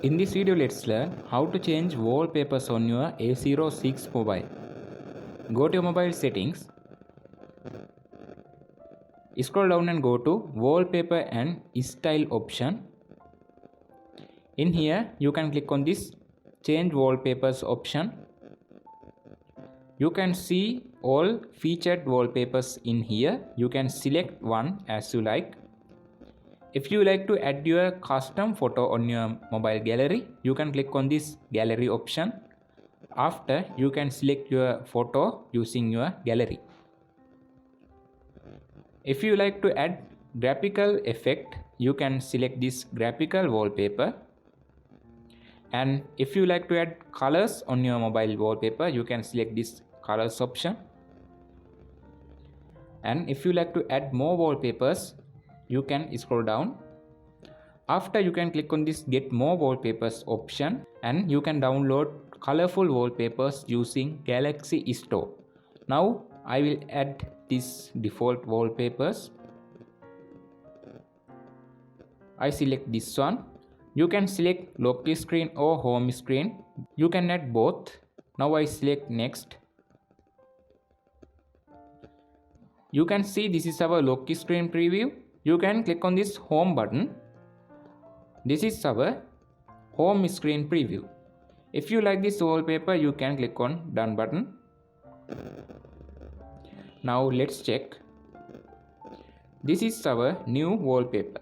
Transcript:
In this video, let's learn how to change wallpapers on your A06 mobile. Go to your mobile settings, scroll down and go to wallpaper and style option. In here, you can click on this change wallpapers option. You can see all featured wallpapers in here. You can select one as you like. If you like to add your custom photo on your mobile gallery, you can click on this gallery option. After, you can select your photo using your gallery. If you like to add graphical effect, you can select this graphical wallpaper. And if you like to add colors on your mobile wallpaper, you can select this colors option. And if you like to add more wallpapers, you can scroll down. After, you can click on this get more wallpapers option, and you can download colorful wallpapers using Galaxy Store. Now I will add these default wallpapers. I select this one. You can select lock screen or home screen. You can add both. Now I select next. You can see this is our lock screen preview. You can click on this home button. This is our home screen preview. If you like this wallpaper, you can click on done button. Now let's check. This is our new wallpaper.